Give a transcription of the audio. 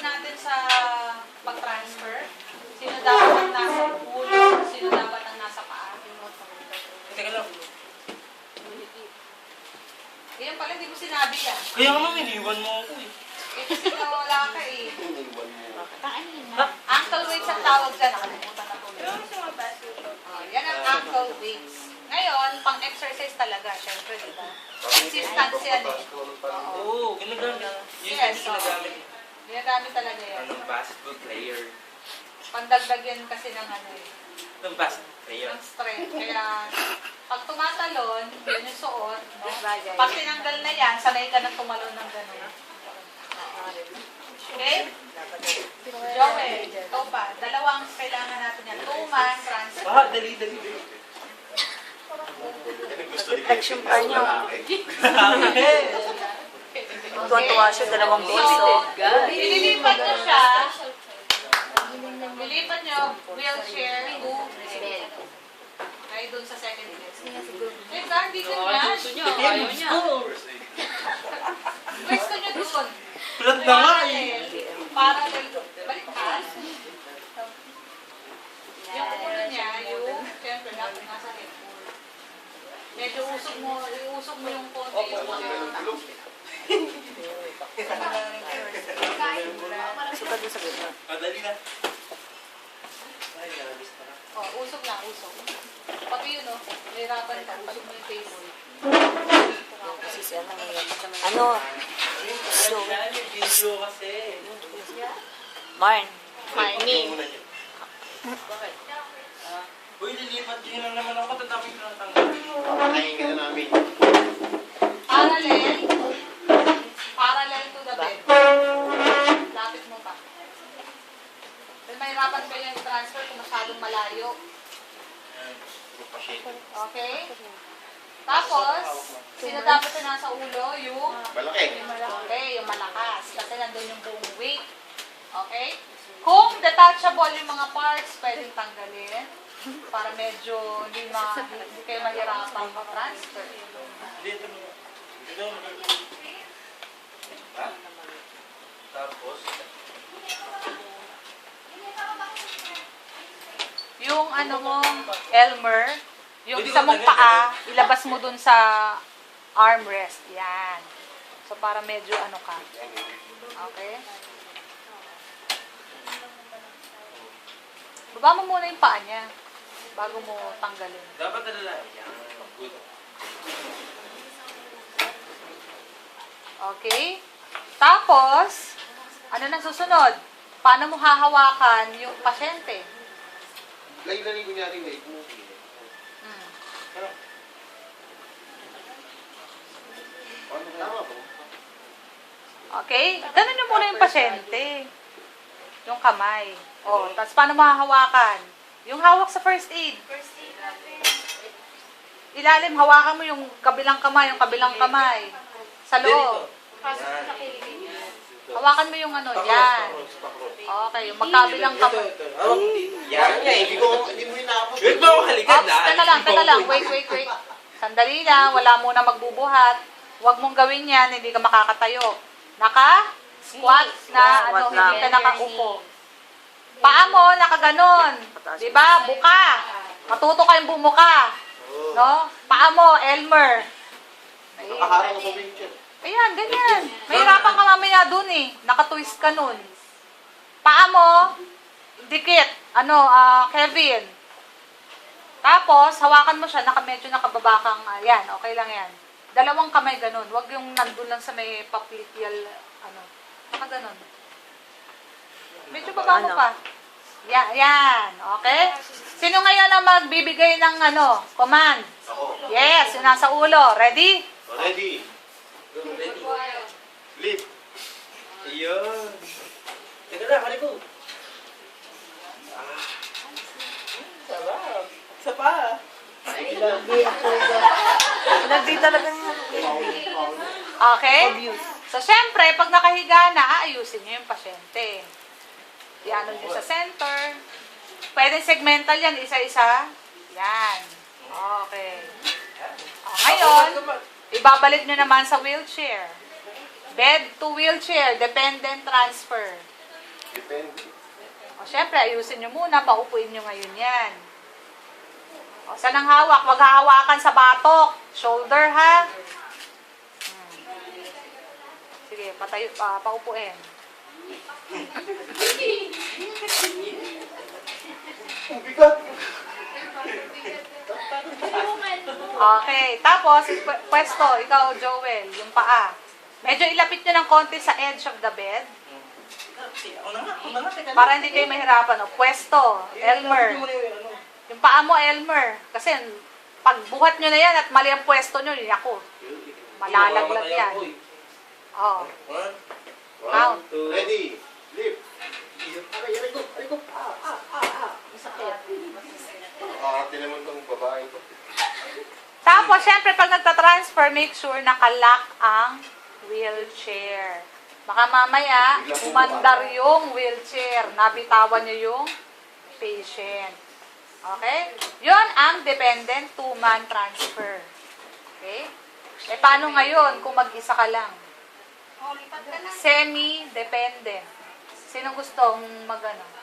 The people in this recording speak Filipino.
natin sa pag-transfer? Sino dapat ang nasa ulo? Sino dapat ang nasa paa? Teka lang. Yan pala, hindi mo sinabi yan. Kaya nga iniwan mo ako eh. Eh, kasi nawala ka eh. Iniwan mo. Ankle weights ang tawag dyan. Nakalimutan na tuloy. Yan ang ankle weights. Ngayon, pang-exercise talaga, syempre, di ba? Consistent yan eh. Oo, ginagamit. Yun Yes, yung ginagamit. Ginagamit talaga yan. Anong basketball player? Pandagdag yan kasi ng ano eh. Anong basketball player? Ng strength. Kaya, pag tumatalon, yun yung suot. No? Pag tinanggal na yan, sanay ka na tumalon ng gano'n. Okay? Joel, ito pa. Dalawang kailangan natin yan. 2-man transfer. Ah, dali. Action pa niyo. Tuwan-tuwa siya, dalawang beses. Ililipat nyo siya. Ililipat nyo, wheelchair to bed. Okay, dun sa second place. Eh, saan? Hindi ko yan. Ayaw niya. Pwesto nyo dun. Flat na nga eh. Parallel. Baliktad. Yung ulo niya, yung, siyempre, nasa headboard. Medyo iusog mo yung konti. Yung mga... Sukat mo sa gitna. Dali na. Oh, usog lang, usog. Pati yun, no? Nahirapan ka. Usog mo yung table. Kasi siya ano? Slow. Video kasi. Marn. Bakit? Uy, lilipat nyo lang naman ako. Tatapin ko lang tanggal. Nahingin na namin. Parallel. Parallel to the bed. Lapit mo pa. Then mahirapan kayo yung transfer kung masyadong malayo. Okay? Tapos, sino dapat yung nasa ulo? Yung Malaki. okay, yung malakas. Kasi nandun yung buong weight. Okay? Kung detachable yung mga parts, pwedeng tanggalin. Para medyo hindi kayo mahirapan mag-transfer. Dito mo. Dito mo. Tapos, Yung ano mo, Elmer, yung isa mong paa, ilabas mo dun sa armrest. Yan. So, para medyo ano ka. Okay? Baba mo muna yung paa niya bago mo tanggalin. dapat alala. Yan. Good. Okay? Tapos, ano na susunod? Paano mo hahawakan yung pasyente? Lay-lay ko niya rin, lay mo. Hmm. Tama po. Okay? Ganun nyo muna yung pasyente. Yung kamay. O, tapos paano mahahawakan? Yung hawak sa first aid. Ilalim, hawakan mo yung kabilang kamay, Sa loob. Hawakan mo yung ano, yan. Okay, yung magkabilang kamay. Hawak mo dito. Yan niya, hindi mo inaabot. Wait ba ako halikad? Ops, teka lang. Wait. Sandali lang, wala muna magbubuhat. Huwag mong gawin yan, hindi ka makakatayo. Naka-squat na, ano, hindi ka nakaupo. Paa mo, nakaganon. Diba? Buka. Matuto kayong bumuka. No? Paa mo, Elmer. Nakaharang sa wheelchair. Ayan, ganyan. Mahirapan ka mamaya dun eh. Nakatwist ka nun. Paa mo, dikit. Kevin. Tapos, hawakan mo siya, medyo nakababa kang, yan, okay lang yan. Dalawang kamay ganun. Huwag yung nandun lang sa may popliteal, nakaganon. Medyo baba mo pa. Yan, okay? Sino ngayon ang magbibigay ng command? Ako. Yes, yung nasa ulo. Ready? Ready. Lift. Ayun. Teka na, hali ko. Sarap. Isa pa. Nagdi talaga niya. Okay? So, syempre, pag nakahiga na, aayusin nyo yung pasyente. Iano nyo sa center. Pwede segmental yan, isa-isa. Yan. Okay. Ngayon, ibabalik nyo naman sa wheelchair. Bed to wheelchair, dependent transfer. Depende. O, syempre, ayusin nyo muna. Paupuin nyo ngayon yan. O, saan ang hawak? Huwag hahawakan sa batok. Shoulder, ha? Sige, paupuin. Ang bigat. Okay. Tapos, pwesto. Ikaw, Joel, yung paa. Medyo ilapit nyo ng konti sa edge of the bed. Ako na nga, teka. Para hindi kayo mahirapan. O, pwesto. Elmer. Yung paa mo, Elmer. Kasi, pag buhat nyo na yan at mali ang pwesto nyo, ako. Malalaglag yan. Oh. Count. Ready. Lift. Ate naman tong babae ko. Tapos, syempre, pag nagtatransfer, make sure nakalock ang wheelchair. Baka mamaya, umandar yung wheelchair. Nabitawan nyo yung patient. Okay? Yun ang dependent two-man transfer. Okay? Eh, paano ngayon kung mag-isa ka lang? Semi-dependent. Sino gustong mag-ano?